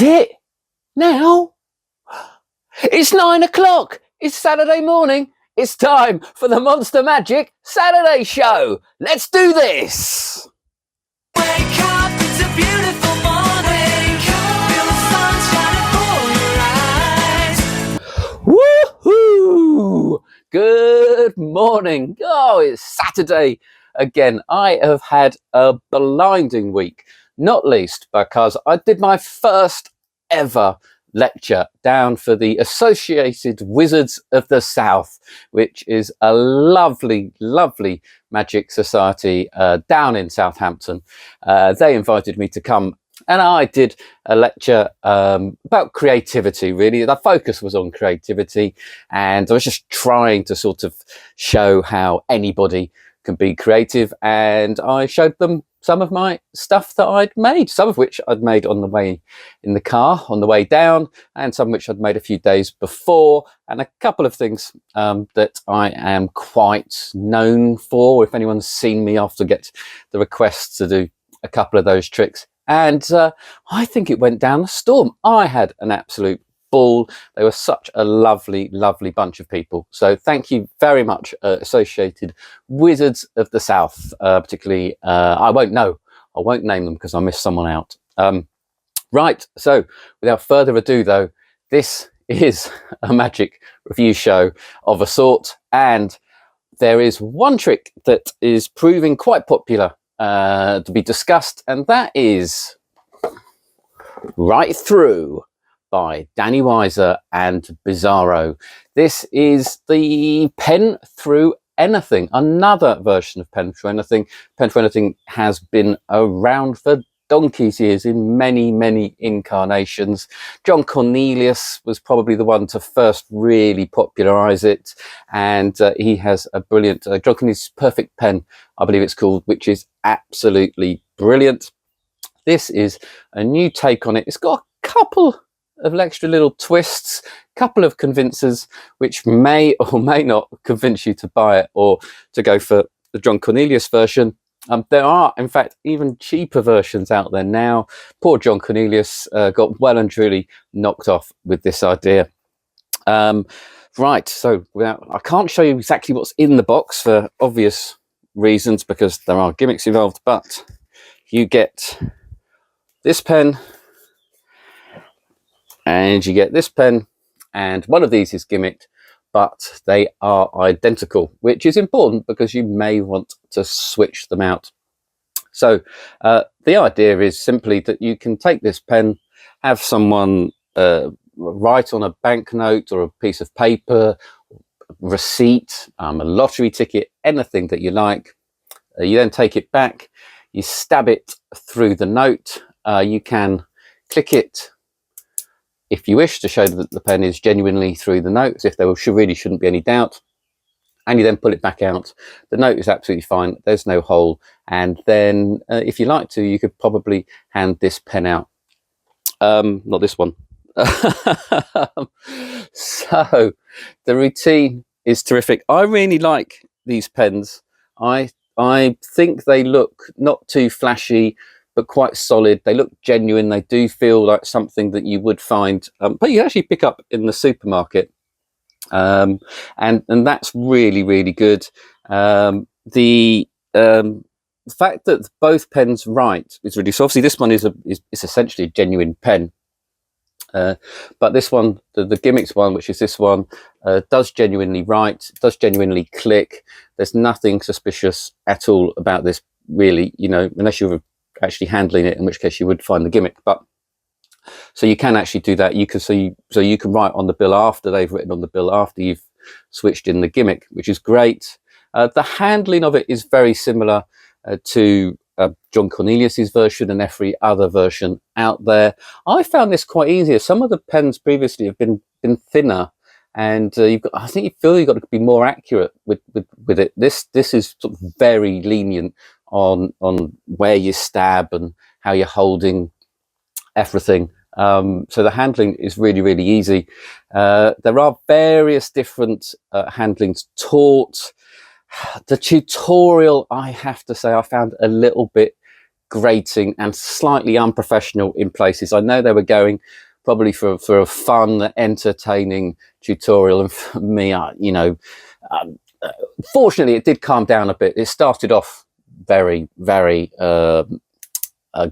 Is it? Now? It's 9 o'clock. It's Saturday morning. It's time for the Monster Magic Saturday Show. Let's do this. Wake up, it's a beautiful morning. Feel the sun shining for your eyes. Woohoo! Good morning. Oh, it's Saturday again. I have had a blinding week, not least because I did my first ever lecture down for the Associated Wizards of the South, which is a lovely magic society down in Southampton. They invited me to come and I did a lecture about creativity. Really, the focus was on creativity, and I was just trying to sort of show how anybody can be creative, and I showed them some of my stuff that I'd made, some of which I'd made on the way in the car, on the way down, and some which I'd made a few days before, and a couple of things that I am quite known for. If anyone's seen me, I often get the requests to do a couple of those tricks, and I think it went down a storm. I had an absolute ball. They were such a lovely bunch of people. So thank you very much, Associated Wizards of the South, particularly, I won't name them because I missed someone out. Right, so without further ado though, this is a magic review show of a sort, and there is one trick that is proving quite popular to be discussed, and that is Write-Thru by Danny Weiser and Bizzaro. This is the pen through anything, another version of pen through anything. Pen through anything has been around for donkey's years in many incarnations. John Cornelius was probably the one to first really popularize it, and he has a brilliant John Cornelius Perfect Pen, I believe it's called, which is absolutely brilliant. This is a new take on it. It's got a couple of extra little twists, couple of convincers, which may or may not convince you to buy it or to go for the John Cornelius version. There are, in fact, even cheaper versions out there now. Poor John Cornelius got well and truly knocked off with this idea. Right, so I can't show you exactly what's in the box for obvious reasons because there are gimmicks involved, but you get this pen, and you get this pen, and one of these is gimmicked, but they are identical, which is important because you may want to switch them out. So the idea is simply that you can take this pen, have someone write on a banknote or a piece of paper, receipt, a lottery ticket, anything that you like. You then take it back, you stab it through the note. You can click it if you wish to show that the pen is genuinely through the note, as if there really shouldn't be any doubt, and you then pull it back out. The note is absolutely fine, there's no hole, and then if you like to, you could probably hand this pen out. Not this one. So the routine is terrific. I really like these pens. I think they look not too flashy, but quite solid. They look genuine. They do feel like something that you would find, but you actually pick up in the supermarket, and that's really good. The fact that both pens write is really, so obviously this one is essentially a genuine pen, but this one, the gimmicks one, which is this one, does genuinely write, does genuinely click. There's nothing suspicious at all about this, really, you know, unless you're actually handling it, in which case you would find the gimmick. But so you can actually do that. You can so you can write on the bill after they've written on the bill, after you've switched in the gimmick, which is great. The handling of it is very similar to John Cornelius's version and every other version out there. I found this quite easier. Some of the pens previously have been thinner, and I think you feel you've got to be more accurate with it. This is sort of very lenient on where you stab and how you're holding everything. So the handling is really easy. There are various different handlings taught. The tutorial, I have to say, I found a little bit grating and slightly unprofessional in places. I know they were going probably for a fun, entertaining tutorial, and for me, fortunately, it did calm down a bit. It started off very, very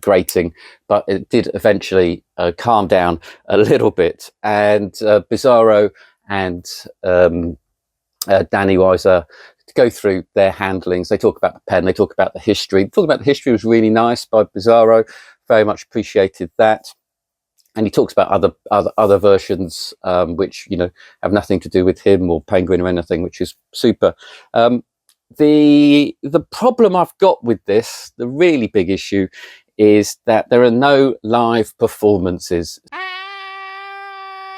grating, but it did eventually calm down a little bit. And Bizzaro and Danny Weiser go through their handlings. They talk about the pen, they talk about the history. Talking about the history was really nice by Bizzaro. Very much appreciated that. And he talks about other versions, which, you know, have nothing to do with him or Penguin or anything, which is super. The problem I've got with this, the really big issue, is that there are no live performances.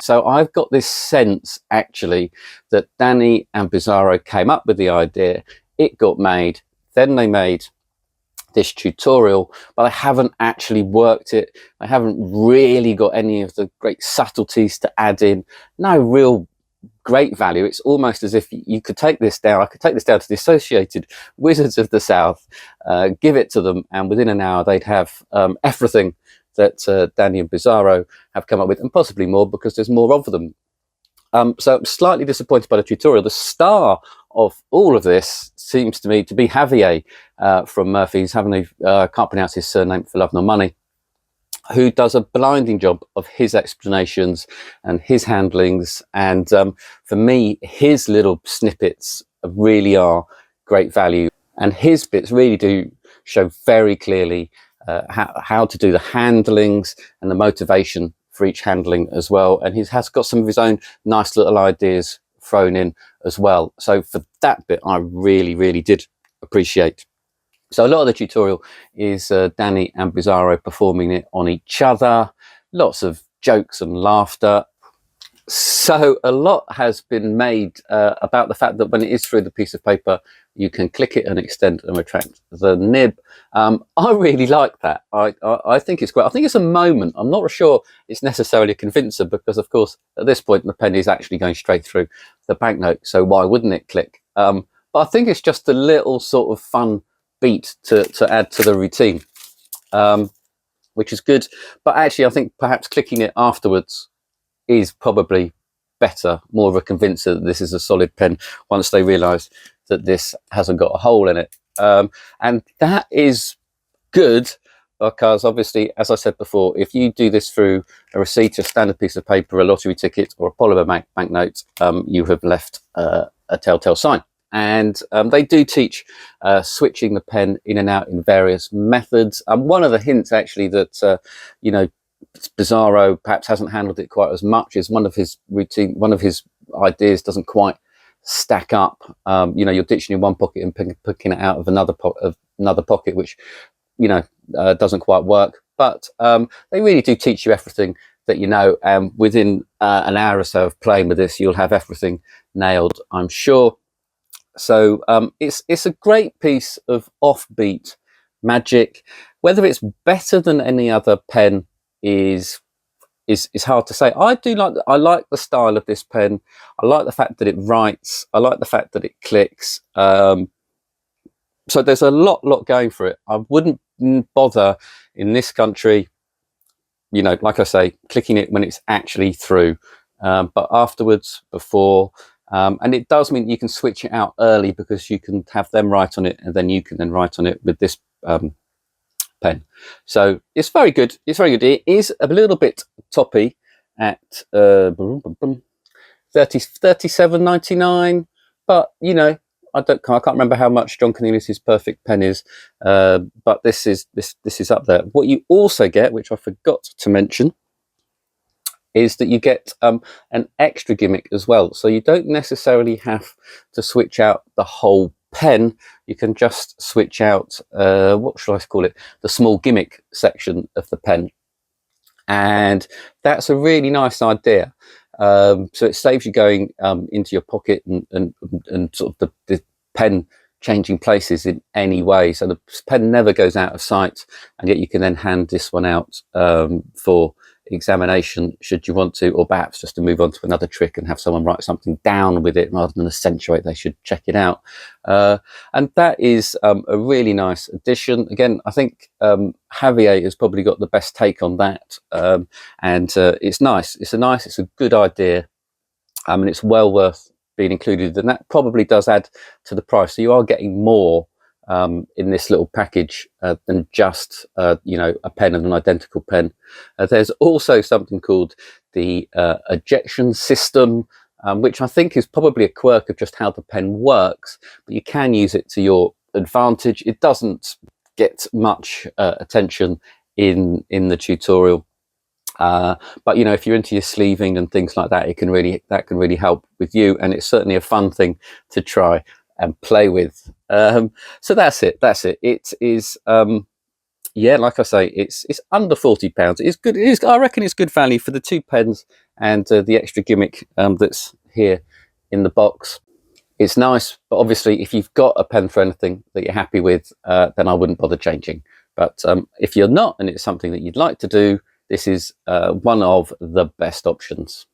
So I've got this sense, actually, that Danny and Bizzaro came up with the idea, it got made, then they made this tutorial, but I haven't actually worked it. I haven't really got any of the great subtleties to add in. No real great value. It's almost as if you could take this down. I could take this down to the Associated Wizards of the South, give it to them, and within an hour they'd have everything that Danny and Bizzaro have come up with, and possibly more because there's more of them. So I'm slightly disappointed by the tutorial. The star of all of this seems to me to be Javier from Murphy's. Can't pronounce his surname for love nor money, who does a blinding job of his explanations and his handlings. And for me, his little snippets really are great value. And his bits really do show very clearly how to do the handlings and the motivation for each handling as well. And he has got some of his own nice little ideas thrown in as well. So for that bit, I really, really did appreciate. So a lot of the tutorial is Danny and Bizzaro performing it on each other. Lots of jokes and laughter. So a lot has been made about the fact that when it is through the piece of paper, you can click it and extend and retract the nib. I really like that. I think it's great. I think it's a moment. I'm not sure it's necessarily a convincer because, of course, at this point, the pen is actually going straight through the banknote. So why wouldn't it click? But I think it's just a little sort of fun beat to add to the routine, which is good. But actually, I think perhaps clicking it afterwards is probably better, more of a convincer that this is a solid pen once they realise that this hasn't got a hole in it. And that is good because obviously, as I said before, if you do this through a receipt, a standard piece of paper, a lottery ticket or a polymer banknote, you have left a telltale sign. And they do teach switching the pen in and out in various methods. One of the hints actually that, you know, Bizzaro perhaps hasn't handled it quite as much is one of his ideas doesn't quite stack up. You know, you're ditching in one pocket and picking it out of another pocket, which, you know, doesn't quite work. But they really do teach you everything that you know, and within an hour or so of playing with this, you'll have everything nailed, I'm sure. So it's a great piece of offbeat magic. Whether it's better than any other pen is hard to say. I like the style of this pen. I like the fact that it writes. I like the fact that it clicks. So there's a lot going for it. I wouldn't bother in this country, you know, like I say, clicking it when it's actually through, but afterwards, before. And it does mean you can switch it out early because you can have them write on it and then you can then write on it with this pen. So it's very good. It's very good. It is a little bit toppy at $37.99, but you know, I can't remember how much John Cornelius's perfect pen is, but this is up there. What you also get, which I forgot to mention, is that you get an extra gimmick as well. So you don't necessarily have to switch out the whole pen. You can just switch out, what shall I call it? The small gimmick section of the pen. And that's a really nice idea. So it saves you going into your pocket and sort of the pen changing places in any way. So the pen never goes out of sight, and yet you can then hand this one out for examination should you want to, or perhaps just to move on to another trick and have someone write something down with it rather than accentuate. They should check it out. And that is a really nice addition. Again, I think Javier has probably got the best take on that, and it's nice. It's a good idea, and it's well worth being included, and that probably does add to the price. So you are getting more in this little package than just a pen and an identical pen. There's also something called the ejection system, which I think is probably a quirk of just how the pen works, but you can use it to your advantage. It doesn't get much attention in the tutorial, but if you're into your sleeving and things like that, that can really help with you, and it's certainly a fun thing to try and play with. So that's it. It is like I say, it's under £40. It's good. I reckon it's good value for the 2 pens and the extra gimmick that's here in the box. It's nice, but obviously if you've got a pen for anything that you're happy with, then I wouldn't bother changing. But if you're not, and it's something that you'd like to do, this is one of the best options.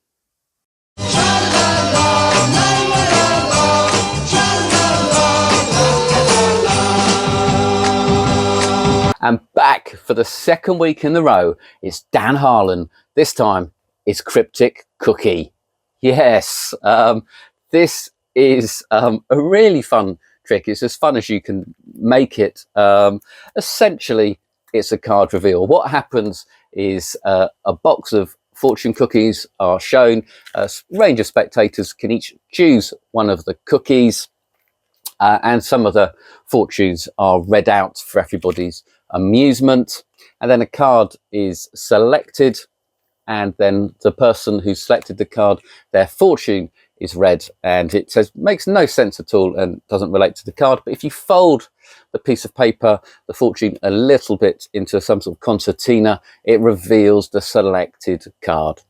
And back for the second week in a row, it's Dan Harlan. This time it's Cryptic Cookie. Yes, this is a really fun trick. It's as fun as you can make it. Essentially, it's a card reveal. What happens is a box of fortune cookies are shown. A range of spectators can each choose one of the cookies, and some of the fortunes are read out for everybody's amusement. And then a card is selected, and then the person who selected the card, their fortune is read, and it makes no sense at all and doesn't relate to the card. But if you fold the piece of paper, the fortune, a little bit into some sort of concertina, it reveals the selected card.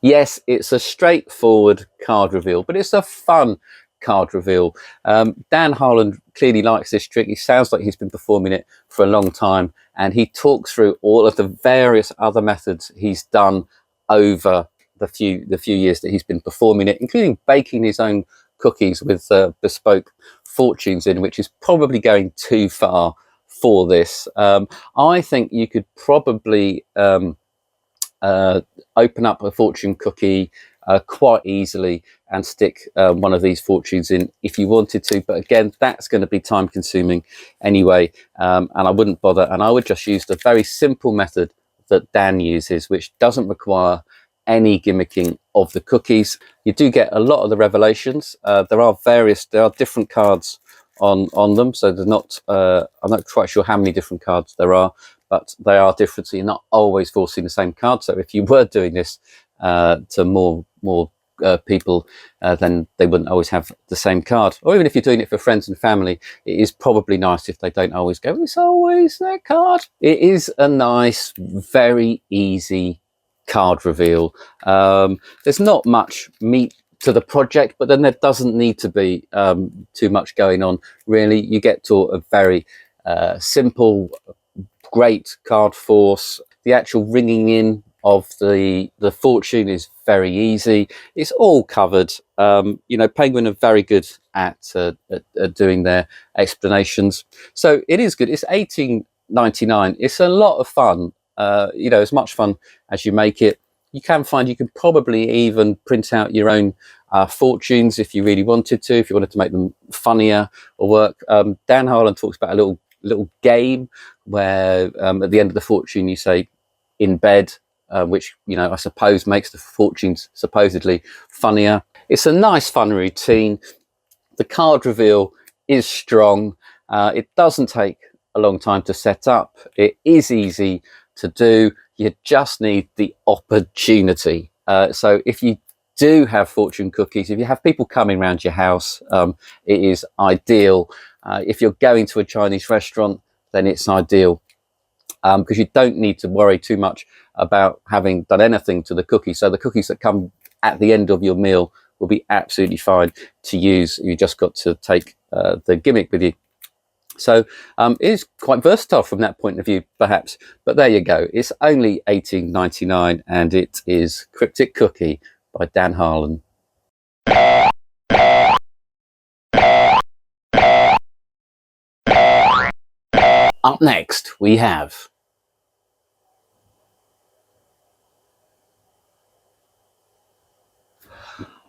Yes, it's a straightforward card reveal, but it's a fun card reveal. Dan Harlan clearly likes this trick. He sounds like he's been performing it for a long time, and he talks through all of the various other methods he's done over the few years that he's been performing it, including baking his own cookies with bespoke fortunes in, which is probably going too far for this. I think you could probably open up a fortune cookie quite easily and stick one of these fortunes in if you wanted to, but again, that's going to be time consuming anyway, and I wouldn't bother, and I would just use the very simple method that Dan uses, which doesn't require any gimmicking of the cookies. You do get a lot of the revelations. There are different cards on them, so I'm not quite sure how many different cards there are, but they are different, so you're not always forcing the same card. So if you were doing this to more people, then they wouldn't always have the same card. Or even if you're doing it for friends and family, it is probably nice if they don't always go, it's always that card. It is a nice, very easy card reveal. There's not much meat to the project, but then there doesn't need to be too much going on, really. You get to a very simple, great card force. The actual ringing in of the fortune is very easy. It's all covered. Penguin are very good at doing their explanations, so it is good. It's $18.99. It's a lot of fun. As much fun as you make it. You can probably even print out your own fortunes if you really wanted to, if you wanted to make them funnier or work. Dan Harlan talks about a little game where at the end of the fortune you say in bed, which I suppose makes the fortunes supposedly funnier. It's a nice fun routine. The card reveal is strong. It doesn't take a long time to set up. It is easy to do. You just need the opportunity. So if you do have fortune cookies, if you have people coming around your house, it is ideal. If you're going to a Chinese restaurant, then it's ideal, because you don't need to worry too much about having done anything to the cookies. So the cookies that come at the end of your meal will be absolutely fine to use. You just got to take the gimmick with you. So it is quite versatile from that point of view, perhaps. But there you go. It's only $18.99, and it is Cryptic Cookie by Dan Harlan. Up next, we have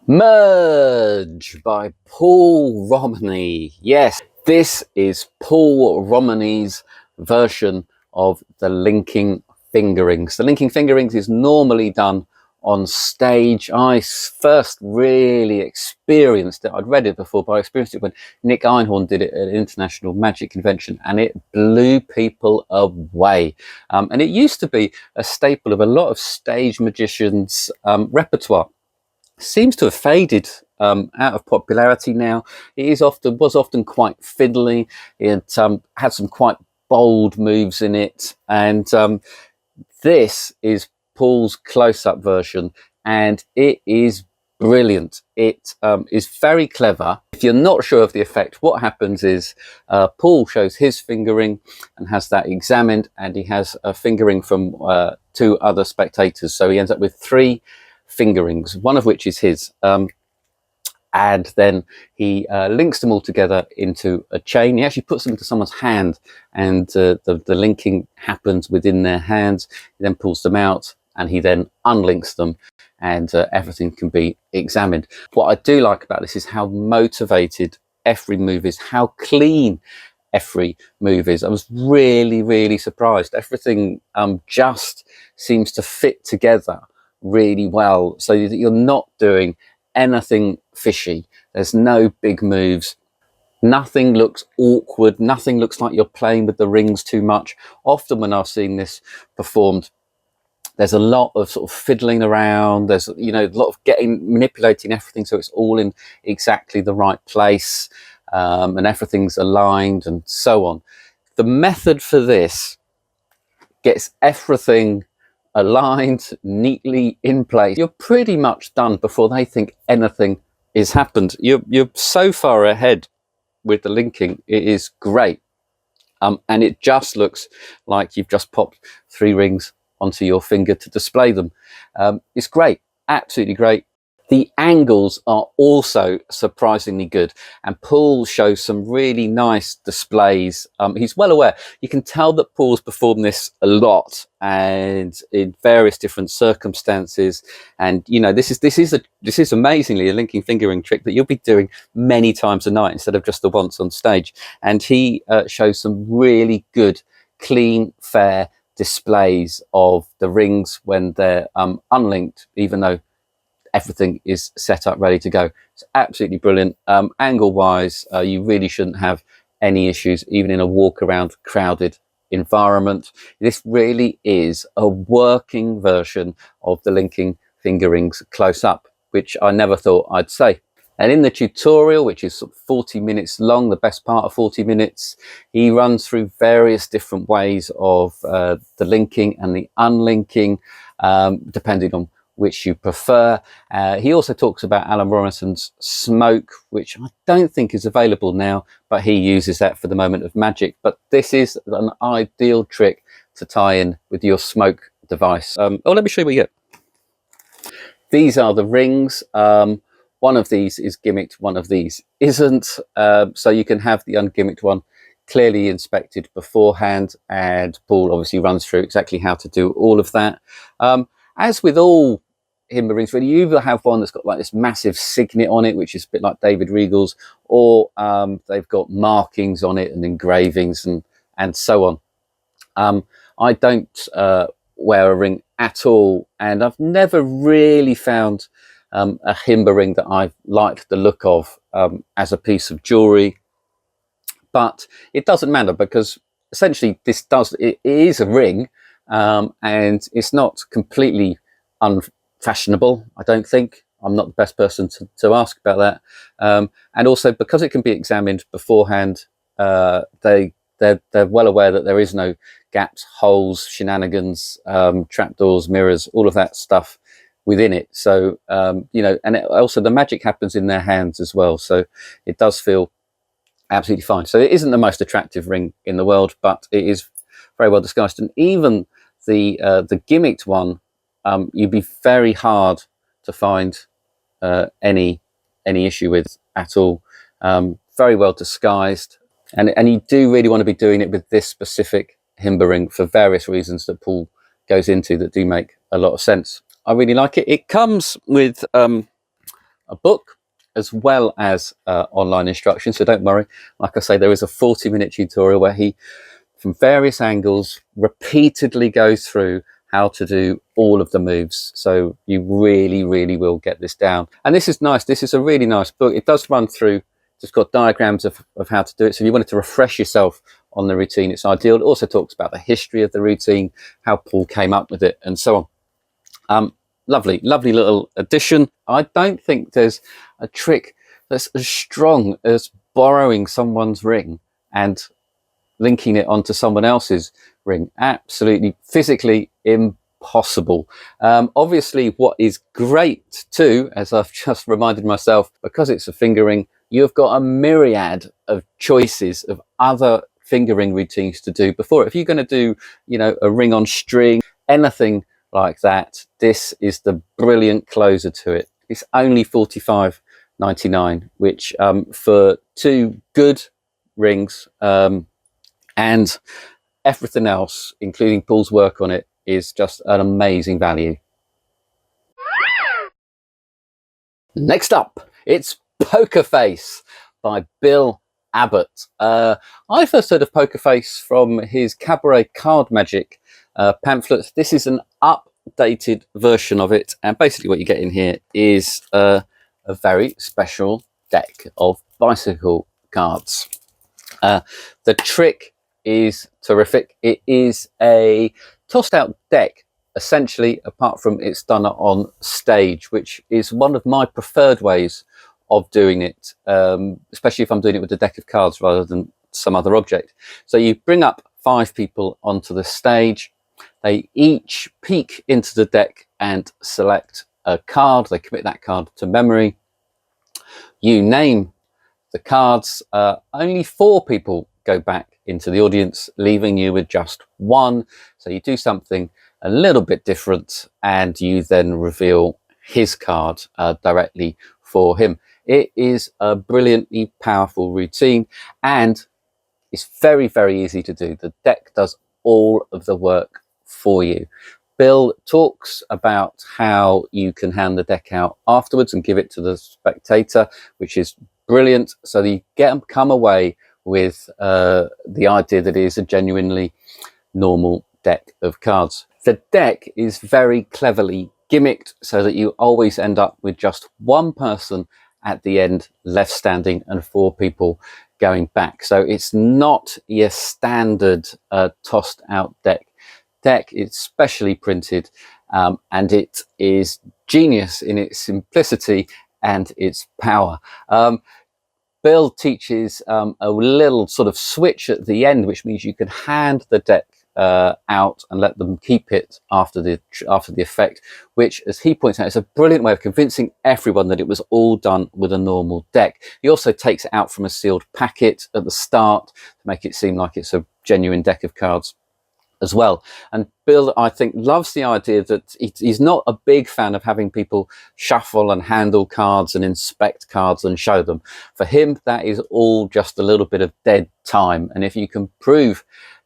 Merge by Paul Romhany. Yes, this is Paul Romhany's version of the linking fingerings. The linking fingerings is normally done on stage. I first really experienced it. I'd read it before, but I experienced it when Nick Einhorn did it at an international magic convention, and it blew people away. And it used to be a staple of a lot of stage magicians' repertoire. Seems to have faded out of popularity now. It was often quite fiddly. It had some quite bold moves in it, and this is Paul's close-up version, and it is brilliant. It is very clever. If you're not sure of the effect, what happens is Paul shows his fingering and has that examined, and he has a fingering from 2 other spectators, so he ends up with 3 fingerings, one of which is his, and then he links them all together into a chain. He actually puts them into someone's hand, and the linking happens within their hands. He then pulls them out, and he then unlinks them, and everything can be examined. What I do like about this is how motivated every move is, how clean every move is. I was really surprised. Everything just seems to fit together really well, so that you're not doing anything fishy. There's no big moves. Nothing looks awkward. Nothing looks like you're playing with the rings too much. Often when I've seen this performed, there's a lot of sort of fiddling around. There's, you know, a lot of manipulating everything so it's all in exactly the right place, and everything's aligned and so on. The method for this gets everything aligned neatly in place. You're pretty much done before they think anything is happened. You're so far ahead with the linking. It is great, and it just looks like you've just popped 3 rings onto your finger to display them. It's great, absolutely great. The angles are also surprisingly good, and Paul shows some really nice displays. He's well aware. You can tell that Paul's performed this a lot and in various different circumstances. And you know, this is amazingly a linking fingering trick that you'll be doing many times a night instead of just the once on stage. And he shows some really good, clean, fair displays of the rings when they're unlinked, even though everything is set up ready to go. It's absolutely brilliant. Angle wise, you really shouldn't have any issues, even in a walk around crowded environment. This really is a working version of the linking fingerings close up, which I never thought I'd say. And in the tutorial, which is sort of 40 minutes long, the best part of 40 minutes, he runs through various different ways of the linking and the unlinking, depending on which you prefer. He also talks about Alan Robinson's smoke, which I don't think is available now, but he uses that for the moment of magic. But this is an ideal trick to tie in with your smoke device. Let me show you what you get. These are the rings. One of these is gimmicked, one of these isn't. So you can have the ungimmicked one clearly inspected beforehand, and Paul obviously runs through exactly how to do all of that. As with all Himba rings, really, you either have one that's got like this massive signet on it, which is a bit like David Regal's, or they've got markings on it and engravings and so on. I don't wear a ring at all, and I've never really found a Himba ring that I've liked the look of as a piece of jewelry. But it doesn't matter, because essentially it is a ring, and it's not completely unfashionable, I don't think. I'm not the best person to ask about that. And also, because it can be examined beforehand, they're well aware that there is no gaps, holes, shenanigans, trapdoors, mirrors, all of that stuff within it. So, you know, and also the magic happens in their hands as well. So it does feel absolutely fine. So it isn't the most attractive ring in the world, but it is very well disguised. And even the gimmicked one, you'd be very hard to find any issue with at all. Very well disguised, and you do really want to be doing it with this specific Himba ring for various reasons that Paul goes into that do make a lot of sense. I really like it. It comes with a book as well as online instructions, so don't worry. Like I say, there is a 40-minute tutorial where he, from various angles, repeatedly goes through how to do all of the moves. So you really, really will get this down. And this is nice. This is a really nice book. It does run through, it's got diagrams of how to do it. So if you wanted to refresh yourself on the routine, it's ideal. It also talks about the history of the routine, how Paul came up with it, and so on. Lovely, lovely little addition. I don't think there's a trick that's as strong as borrowing someone's ring and linking it onto someone else's ring. Absolutely physically impossible. Obviously, what is great too, as I've just reminded myself, because it's a finger ring, you've got a myriad of choices of other fingering routines to do before. If you're going to do, you know, a ring on string, anything like that, this is the brilliant closer to it. It's only $45.99, which for two good rings and everything else, including Paul's work on it, is just an amazing value. Next up, it's Poker Face by Bill Abbott. I first heard of Poker Face from his Cabaret Card Magic pamphlet. This is an updated version of it, and basically what you get in here is a very special deck of bicycle cards. The trick is terrific. It is a tossed out deck, essentially, apart from it's done on stage, which is one of my preferred ways of doing it, especially if I'm doing it with a deck of cards rather than some other object. So you bring up 5 people onto the stage. They each peek into the deck and select a card. They commit that card to memory. You name the cards. Only 4 people go back into the audience, leaving you with just 1. So you do something a little bit different, and you then reveal his card directly for him. It is a brilliantly powerful routine, and it's very, very easy to do. The deck does all of the work for you. Bill talks about how you can hand the deck out afterwards and give it to the spectator, which is brilliant. So that you come away with the idea that it is a genuinely normal deck of cards. The deck is very cleverly gimmicked so that you always end up with just 1 person at the end left standing and 4 people going back. So it's not your standard tossed out deck. It's specially printed, and it is genius in its simplicity and its power. Bill teaches a little sort of switch at the end, which means you can hand the deck out and let them keep it after the effect, which, as he points out, is a brilliant way of convincing everyone that it was all done with a normal deck. He also takes it out from a sealed packet at the start to make it seem like it's a genuine deck of cards as well. And Bill, I think, loves the idea that he's not a big fan of having people shuffle and handle cards and inspect cards and show them. For him, that is all just a little bit of dead time. And if you can prove,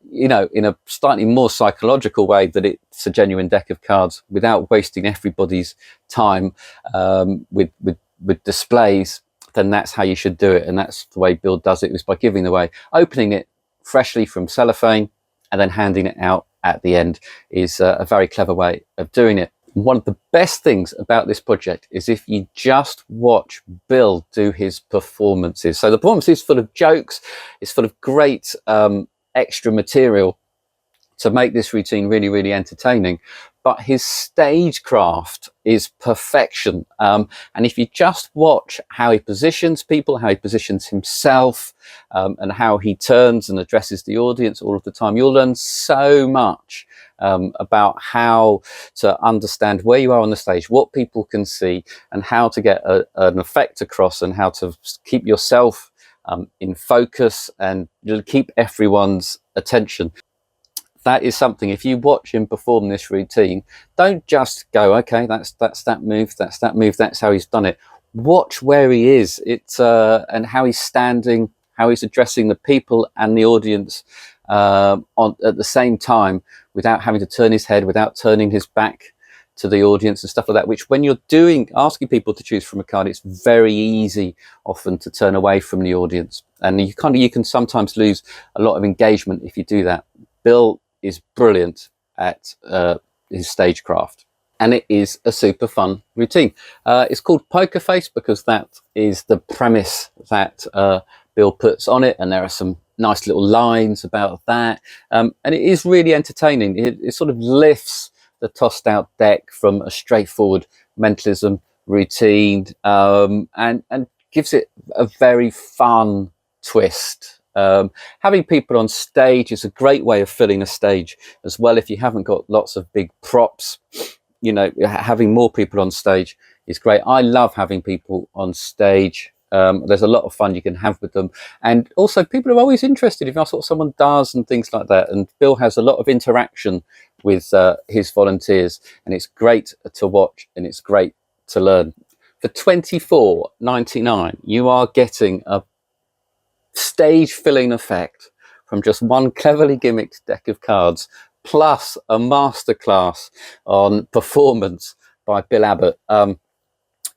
you know, in a slightly more psychological way that it's a genuine deck of cards without wasting everybody's time with displays, then that's how you should do it. And that's the way Bill does it, is by giving away, opening it freshly from cellophane, and then handing it out at the end is a very clever way of doing it. One of the best things about this project is if you just watch Bill do his performances. So the performance is full of jokes, it's full of great extra material to make this routine really, really entertaining. But his stagecraft is perfection. And if you just watch how he positions people, how he positions himself, and how he turns and addresses the audience all of the time, you'll learn so much about how to understand where you are on the stage, what people can see, and how to get an effect across, and how to keep yourself in focus, and you'll keep everyone's attention. That is something, if you watch him perform this routine, don't just go, okay, that's that move, that's how he's done it. Watch where he is, and how he's standing, how he's addressing the people and the audience at the same time, without having to turn his head, without turning his back to the audience and stuff like that, which when you're asking people to choose from a card, it's very easy often to turn away from the audience, and you can sometimes lose a lot of engagement if you do that. Bill is brilliant at his stagecraft, and it is a super fun routine. It's called Poker Face because that is the premise that Bill puts on it, and there are some nice little lines about that, and it is really entertaining. It sort of lifts the tossed out deck from a straightforward mentalism routine, and gives it a very fun twist. Having people on stage is a great way of filling a stage as well. If you haven't got lots of big props, having more people on stage is great. I love having people on stage. There's a lot of fun you can have with them, and also people are always interested if that's what someone does and things like that. And Bill has a lot of interaction with his volunteers, and it's great to watch and it's great to learn. For $24.99, you are getting a stage filling effect from just one cleverly gimmicked deck of cards, plus a masterclass on performance by Bill Abbott.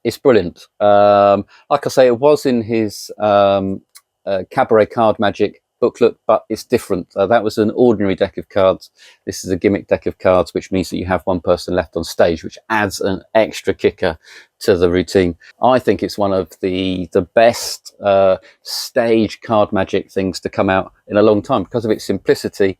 It's brilliant. Like I say, it was in his Cabaret Card Magic booklet, but it's different. That was an ordinary deck of cards. This is a gimmick deck of cards, which means that you have one person left on stage, which adds an extra kicker to the routine. I think it's one of the best stage card magic things to come out in a long time because of its simplicity,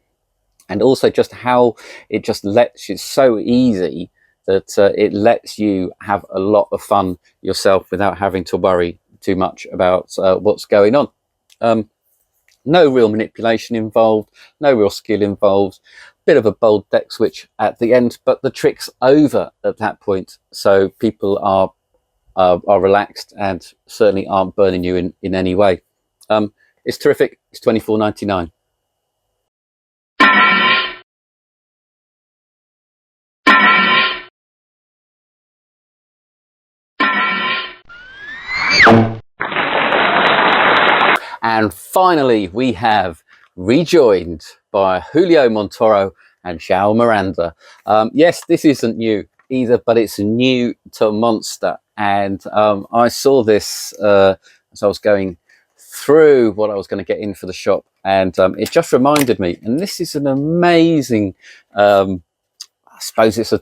and also just how it just it's so easy that it lets you have a lot of fun yourself without having to worry too much about what's going on. No real manipulation involved, no real skill involved. Bit of a bold deck switch at the end, but the trick's over at that point, so people are relaxed and certainly aren't burning you in any way. It's terrific. It's $24.99. And finally, we have Rejoined by Julio Montoro and João Miranda. Yes, this isn't new either, but it's new to Monster. And I saw this as I was going through what I was going to get in for the shop, and it just reminded me. And this is an amazing, I suppose it's a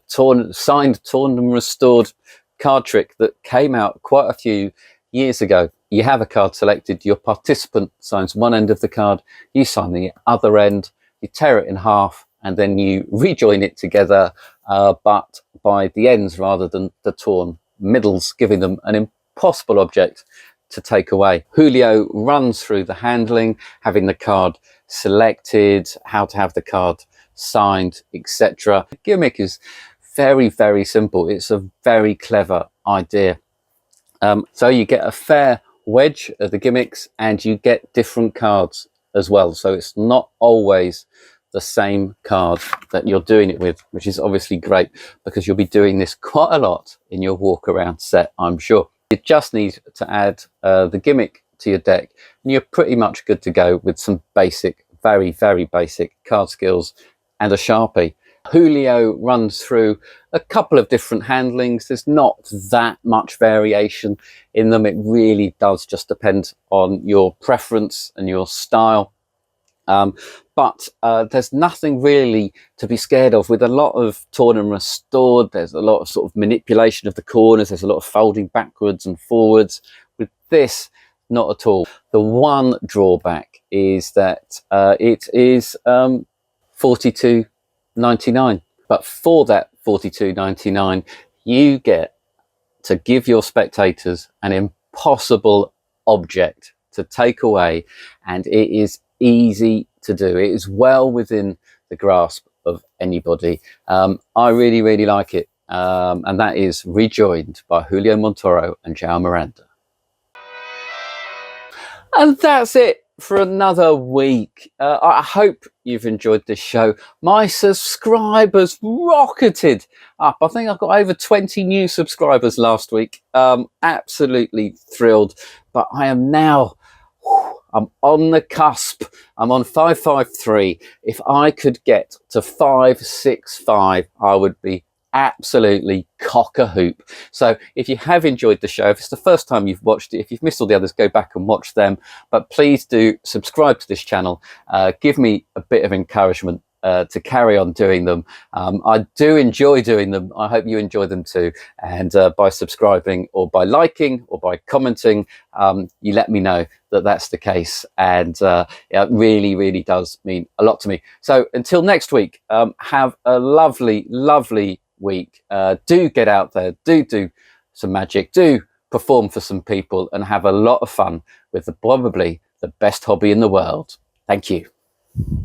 signed, torn and restored card trick that came out quite a few years ago. You have a card selected, your participant signs one end of the card, you sign the other end, you tear it in half, and then you rejoin it together, but by the ends rather than the torn middles, giving them an impossible object to take away. Julio runs through the handling, having the card selected, how to have the card signed, etc. The gimmick is very, very simple. It's a very clever idea. So you get a fair wedge of the gimmicks, and you get different cards as well. So it's not always the same card that you're doing it with, which is obviously great because you'll be doing this quite a lot in your walk around set, I'm sure. You just need to add the gimmick to your deck, and you're pretty much good to go with some basic, very, very basic card skills and a Sharpie. Julio runs through a couple of different handlings. There's not that much variation in them. It really does just depend on your preference and your style. But there's nothing really to be scared of. With a lot of torn and restored, there's a lot of sort of manipulation of the corners. There's a lot of folding backwards and forwards. With this, not at all. The one drawback is that it is $42.99, but for that $42.99 you get to give your spectators an impossible object to take away, and it is easy to do. It is well within the grasp of anybody. I really, really like it, and that is Rejoined by Julio Montoro and João Miranda. And that's it for another week. I hope you've enjoyed this show. My subscribers rocketed up. I think I've got over 20 new subscribers last week. Absolutely thrilled. But I am now, I'm on the cusp. I'm on 553. If I could get to 565, I would be absolutely cock a hoop. So if you have enjoyed the show, if it's the first time you've watched it, if you've missed all the others, go back and watch them. But please do subscribe to this channel. Give me a bit of encouragement to carry on doing them. I do enjoy doing them. I hope you enjoy them too. And by subscribing or by liking or by commenting, you let me know that that's the case. And it really, really does mean a lot to me. So until next week, have a lovely, lovely week. Do get out there, do some magic, do perform for some people, and have a lot of fun with probably the best hobby in the world. Thank you.